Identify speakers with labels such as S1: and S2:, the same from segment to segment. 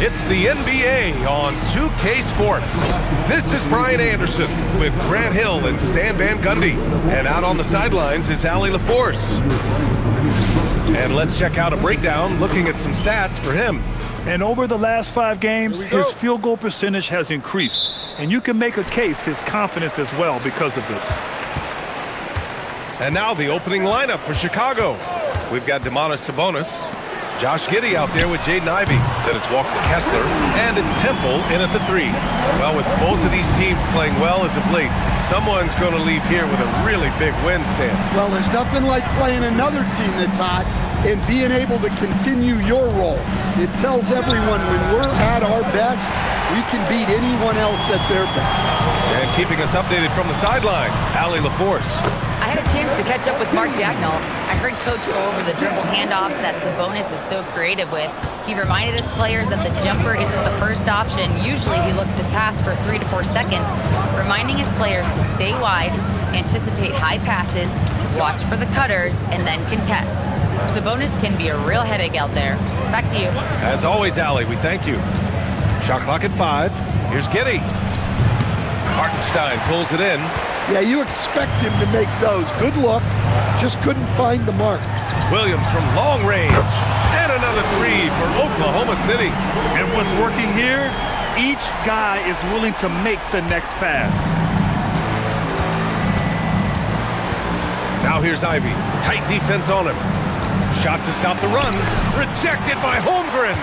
S1: It's the NBA on 2K Sports. This is Brian Anderson with Grant Hill and Stan Van Gundy. And out on the sidelines is Allie LaForce. And let's check out a breakdown looking at some stats for him.
S2: And over the last 5 games, his field goal percentage has increased. And you can make a case his confidence as well because of this.
S1: And now the opening lineup for Chicago. We've got Domantas Sabonis, Josh Giddey out there with Jaden Ivey. Then it's Walker Kessler, and it's Temple in at the 3. Well, with both of these teams playing well as of late, someone's going to leave here with a really big win, Stan.
S3: Well, there's nothing like playing another team that's hot and being able to continue your role. It tells everyone when we're at our best, we can beat anyone else at their best.
S1: And keeping us updated from the sideline, Allie LaForce.
S4: I had a chance to catch up with Mark Dagnall. I heard Coach go over the dribble handoffs that Sabonis is so creative with. He reminded his players that the jumper isn't the first option. Usually he looks to pass for 3 to 4 seconds, reminding his players to stay wide, anticipate high passes, watch for the cutters, and then contest. Sabonis can be a real headache out there. Back to you.
S1: As always, Allie, we thank you. Shot clock at 5. Here's Giddey. Hartenstein pulls it in.
S3: Yeah, you expect him to make those. Good look. Just couldn't find the mark.
S1: Williams from long range. And another 3 for Oklahoma City.
S2: And what's working here? Each guy is willing to make the next pass.
S1: Now here's Ivey. Tight defense on him. Shot to stop the run. Rejected by Holmgren.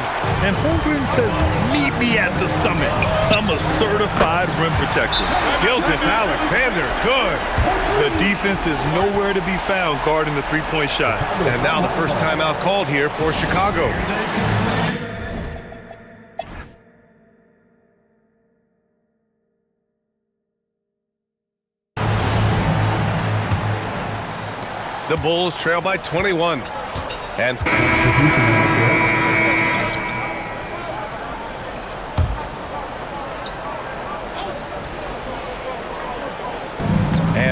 S2: And Holmgren says, meet me at the summit. I'm a certified rim protector.
S1: Gilgeous Alexander, good.
S2: The defense is nowhere to be found guarding the three-point shot.
S1: And now the first timeout called here for Chicago. The Bulls trail by 21. And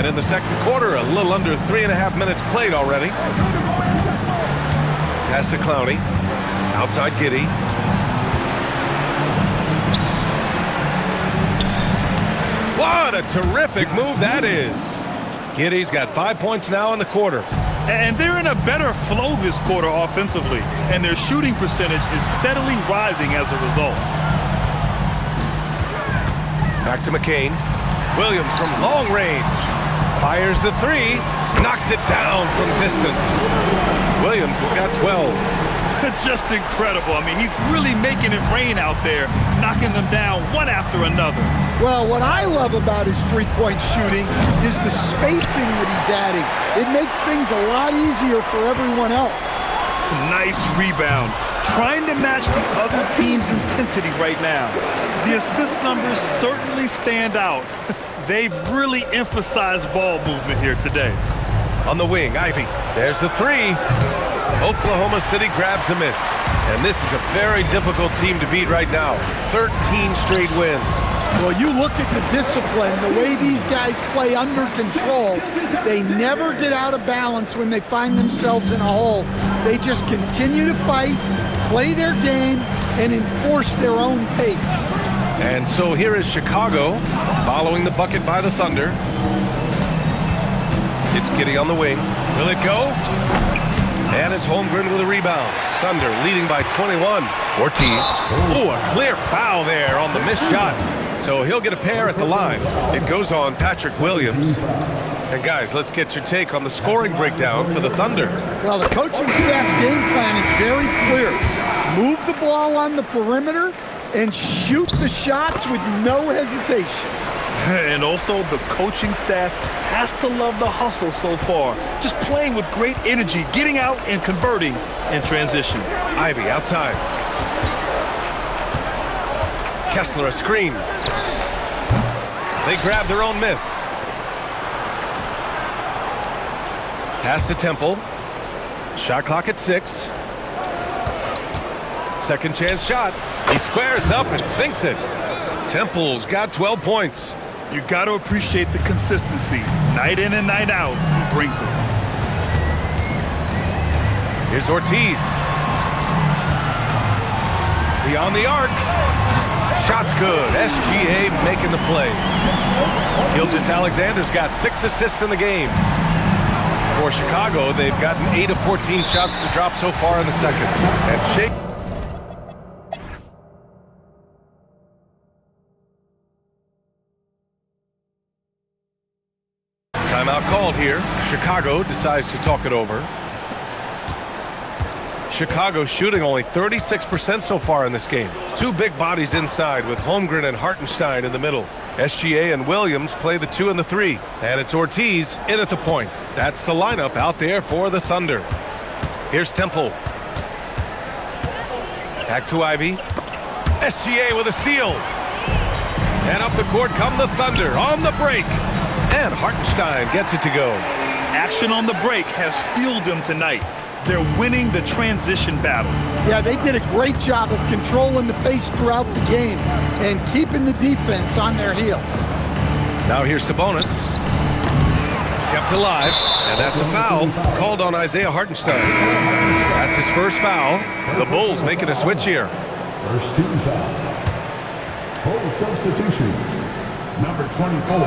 S1: in the second quarter, a little under 3.5 minutes played already. Pass to Clowney. Outside Giddey. What a terrific move that is. Giddey's got 5 points now in the quarter.
S2: And they're in a better flow this quarter offensively, and their shooting percentage is steadily rising as a result.
S1: Back to McCain. Williams from long range. Fires the 3. Knocks it down from distance. Williams has got 12.
S2: Just incredible. I mean, he's really making it rain out there, knocking them down one after another.
S3: Well, what I love about his three-point shooting is the spacing that he's adding. It makes things a lot easier for everyone else.
S2: Nice rebound. Trying to match the other team's intensity right now. The assist numbers certainly stand out. They've really emphasized ball movement here today.
S1: On the wing, Ivey. There's the 3. Oklahoma City grabs a miss. And this is a very difficult team to beat right now. 13 straight wins.
S3: Well, you look at the discipline, the way these guys play under control. They never get out of balance when they find themselves in a hole. They just continue to fight, play their game, and enforce their own pace.
S1: And so here is Chicago following the bucket by the Thunder. It's Giddey on the wing. Will it go? And it's Holmgren with a rebound. Thunder leading by 21. Ortiz. Oh, a clear foul there on the missed shot. So he'll get a pair at the line. It goes on Patrick Williams. And guys, let's get your take on the scoring breakdown for the Thunder.
S3: Well, the coaching staff's game plan is very clear. Move the ball on the perimeter and shoot the shots with no hesitation.
S2: And also, the coaching staff has to love the hustle so far. Just playing with great energy, getting out and converting in transition.
S1: Ivey outside. Kessler a screen. They grab their own miss. Pass to Temple. Shot clock at 6. Second chance shot. He squares up and sinks it. Temple's got 12 points.
S2: You got to appreciate the consistency. Night in and night out, he brings it.
S1: Here's Ortiz. Beyond the arc. Shot's good. SGA making the play. Gilgeous-Alexander's got 6 assists in the game. For Chicago, they've gotten 8 of 14 shots to drop so far in the second. And Shea. Timeout called here. Chicago decides to talk it over. Chicago shooting only 36% so far in this game. 2 big bodies inside with Holmgren and Hartenstein in the middle. SGA and Williams play the 2 and the 3. And it's Ortiz in at the point. That's the lineup out there for the Thunder. Here's Temple. Back to Ivy. SGA with a steal. And up the court come the Thunder on the break. And Hartenstein gets it to go.
S2: Action on the break has fueled them tonight. They're winning the transition battle.
S3: Yeah, they did a great job of controlling the pace throughout the game and keeping the defense on their heels.
S1: Now here's Sabonis. Kept alive, and that's a foul called on Isaiah Hartenstein. That's his first foul. The Bulls making a switch here.
S5: First team foul. Full substitution. Number 24,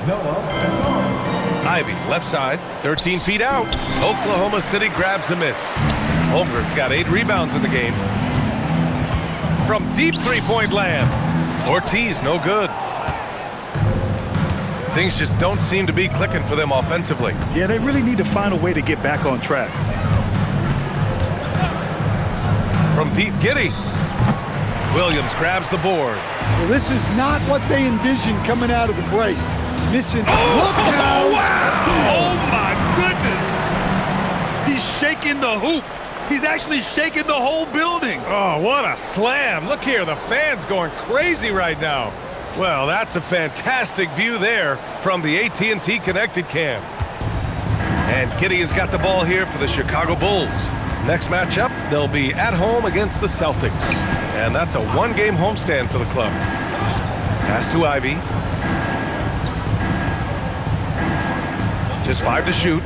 S5: Noah Hassan.
S1: Ivy, left side, 13 feet out. Oklahoma City grabs the miss. Holmgren's got 8 rebounds in the game. From deep three-point land. Ortiz, no good. Things just don't seem to be clicking for them offensively.
S2: Yeah, they really need to find a way to get back on track.
S1: From deep, Giddey. Williams grabs the board.
S3: Well, this is not what they envisioned coming out of the break. Missing. Look out!
S2: Wow! Oh my goodness! He's shaking the hoop. He's actually shaking the whole building.
S1: Oh, what a slam. Look here, the fans going crazy right now. Well, that's a fantastic view there from the AT&T Connected Cam. And Giddey has got the ball here for the Chicago Bulls. Next matchup, they'll be at home against the Celtics. And that's a 1-game homestand for the club. Pass to Ivy. Just 5 to shoot.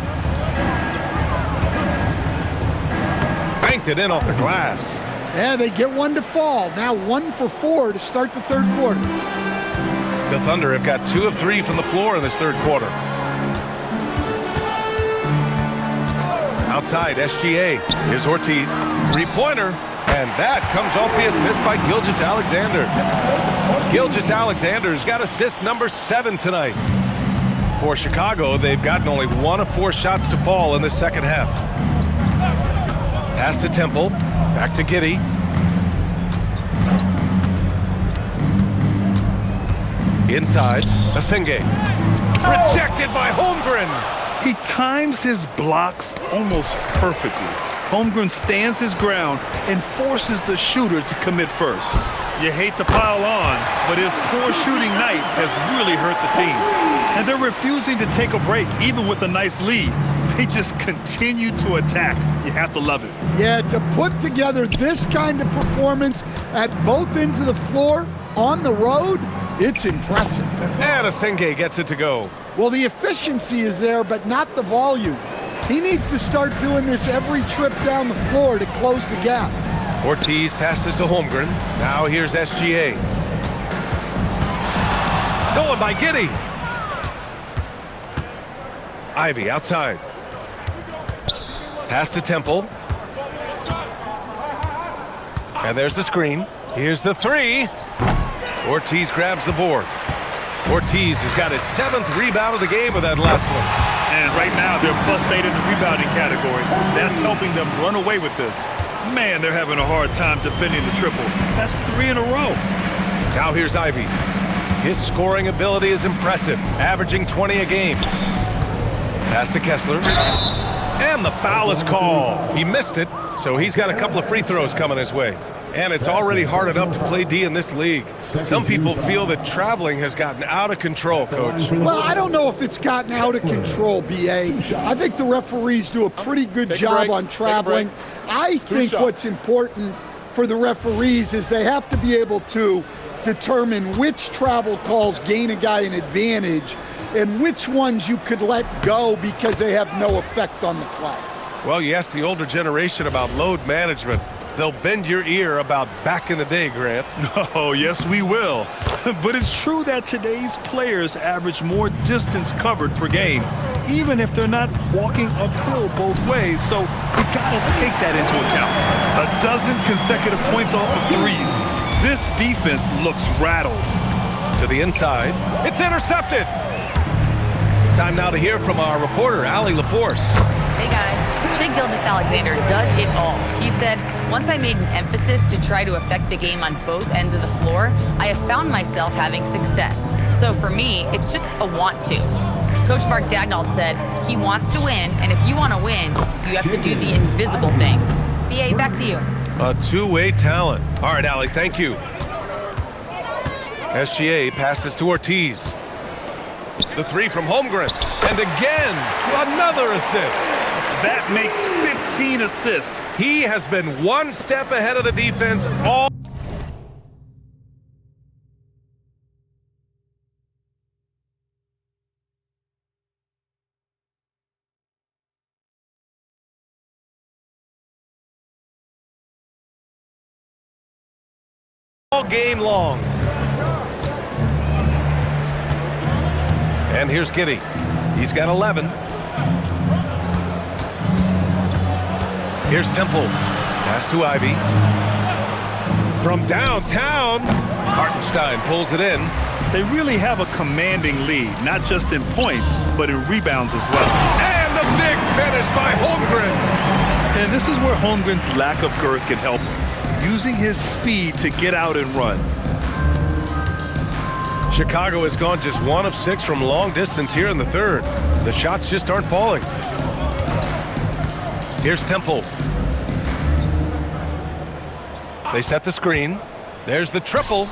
S1: Banked it in off the glass.
S3: Yeah, they get 1 to fall. Now 1 for 4 to start the third quarter.
S1: The Thunder have got 2 of 3 from the floor in this third quarter. Outside, SGA. Here's Ortiz. 3-pointer. And that comes off the assist by Gilgeous-Alexander. Gilgeous-Alexander's got assist number 7 tonight. For Chicago, they've gotten only 1 of 4 shots to fall in the second half. Pass to Temple. Back to Giddey. Inside, Asenge. Rejected by Holmgren.
S2: He times his blocks almost perfectly. Holmgren stands his ground and forces the shooter to commit first. You hate to pile on, but his poor shooting night has really hurt the team. And they're refusing to take a break, even with a nice lead. They just continue to attack. You have to love it.
S3: Yeah, to put together this kind of performance at both ends of the floor on the road, it's impressive.
S1: And Asenge gets it to go.
S3: Well, the efficiency is there, but not the volume. He needs to start doing this every trip down the floor to close the gap.
S1: Ortiz passes to Holmgren. Now here's SGA. Stolen by Giddey. Ivy outside. Pass to Temple. And there's the screen. Here's the 3. Ortiz grabs the board. Ortiz has got his 7th rebound of the game with that last one.
S2: And right now, they're +8 in the rebounding category. That's helping them run away with this. Man, they're having a hard time defending the triple. That's 3 in a row.
S1: Now here's Ivy. His scoring ability is impressive, averaging 20 a game. Pass to Kessler. And the foul is called. He missed it, so he's got a couple of free throws coming his way. And it's already hard enough to play D in this league. Some people feel that traveling has gotten out of control, Coach.
S3: Well, I don't know if it's gotten out of control, B.A. I think the referees do a pretty good job on traveling. I think what's important for the referees is they have to be able to determine which travel calls gain a guy an advantage and which ones you could let go because they have no effect on the play.
S1: Well, you ask the older generation about load management. they'll bend your ear about back in the day, Grant.
S2: Oh, yes, we will. But it's true that today's players average more distance covered per game, even if they're not walking uphill both ways. So you got to take that into account. A dozen consecutive points off of threes. This defense looks rattled.
S1: To the inside. It's intercepted. Time now to hear from our reporter, Allie LaForce.
S4: Hey guys, Shai Gilgeous-Alexander does it all. He said, once I made an emphasis to try to affect the game on both ends of the floor, I have found myself having success. So for me, it's just a want to. Coach Mark Daigneault said he wants to win, and if you want to win, you have to do the invisible things. BA, back to you.
S1: A two-way talent. All right, Allie, thank you. SGA passes to Ortiz. The three from Holmgren. And again, another assist.
S2: That makes 15 assists.
S1: He has been one step ahead of the defense all game long. And here's Giddey. He's got 11. Here's Temple. Pass to Ivey. From downtown, Hartenstein pulls it in.
S2: They really have a commanding lead, not just in points, but in rebounds as well.
S1: And the big finish by Holmgren.
S2: And this is where Holmgren's lack of girth can help him, using his speed to get out and run.
S1: Chicago has gone just 1 of 6 from long distance here in the third. The shots just aren't falling. Here's Temple. They set the screen. There's the triple.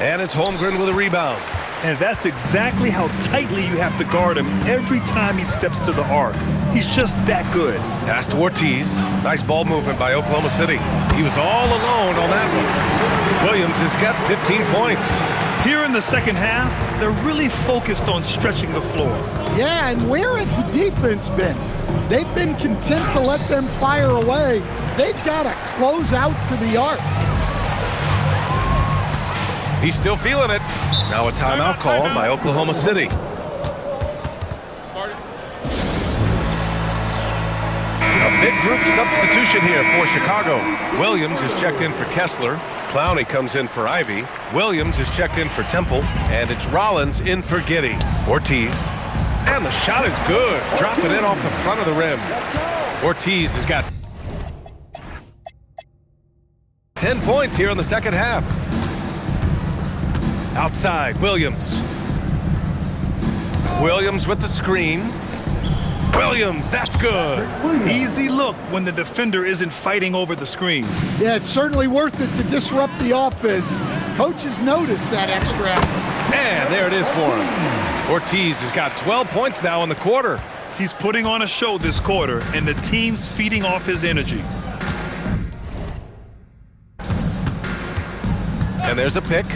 S1: And it's Holmgren with a rebound.
S2: And that's exactly how tightly you have to guard him every time he steps to the arc. He's just that good.
S1: Pass to Ortiz. Nice ball movement by Oklahoma City. He was all alone on that one. Williams has got 15 points.
S2: Here in the second half, they're really focused on stretching the floor.
S3: Yeah, and where has the defense been? They've been content to let them fire away. They've got to close out to the arc.
S1: He's still feeling it. Now a timeout called by Oklahoma City. A big group substitution here for Chicago. Williams is checked in for Kessler. Clowney comes in for Ivey. Williams is checked in for Temple. And it's Rollins in for Giddey. Ortiz. And the shot is good. Dropping it off the front of the rim. Ortiz has got 10 points here in the second half. Outside, Williams. Williams with the screen. Williams, that's good.
S2: Easy look when the defender isn't fighting over the screen.
S3: Yeah, it's certainly worth it to disrupt the offense. Coaches notice that extra effort.
S1: And there it is for him. Ortiz has got 12 points now in the quarter.
S2: He's putting on a show this quarter, and the team's feeding off his energy.
S1: And there's a pick.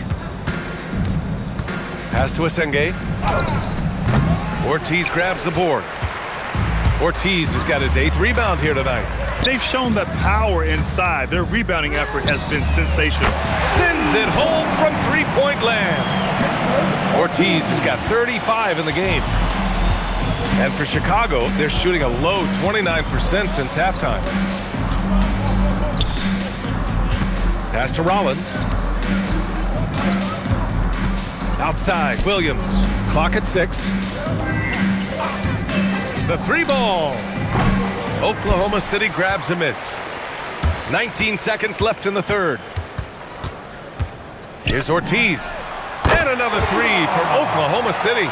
S1: Pass to Asenge. Ortiz grabs the board. Ortiz has got his 8th rebound here tonight.
S2: They've shown that power inside. Their rebounding effort has been sensational.
S1: Sends it home from three-point land. Ortiz has got 35 in the game. And for Chicago, they're shooting a low 29% since halftime. Pass to Rollins. Outside, Williams. Clock at 6. The 3-ball. Oklahoma City grabs a miss. 19 seconds left in the third. Here's Ortiz. And another 3 for Oklahoma City.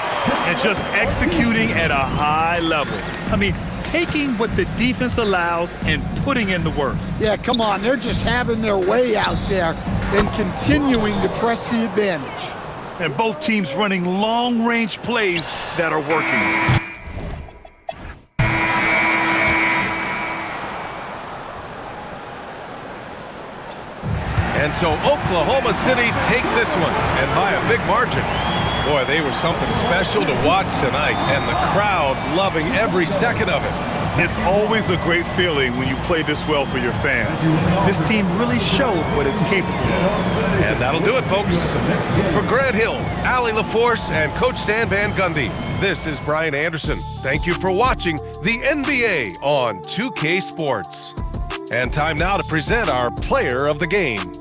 S2: And just executing at a high level. I mean, taking what the defense allows and putting in the work.
S3: Yeah, come on. They're just having their way out there and continuing to press the advantage.
S2: And both teams running long-range plays that are working.
S1: And so Oklahoma City takes this one, and by a big margin. Boy, they were something special to watch tonight, and the crowd loving every second of it.
S2: It's always a great feeling when you play this well for your fans. This team really shows what it's capable of.
S1: And that'll do it, folks. For Grant Hill, Allie LaForce, and Coach Stan Van Gundy, this is Brian Anderson. Thank you for watching the NBA on 2K Sports. And time now to present our player of the game.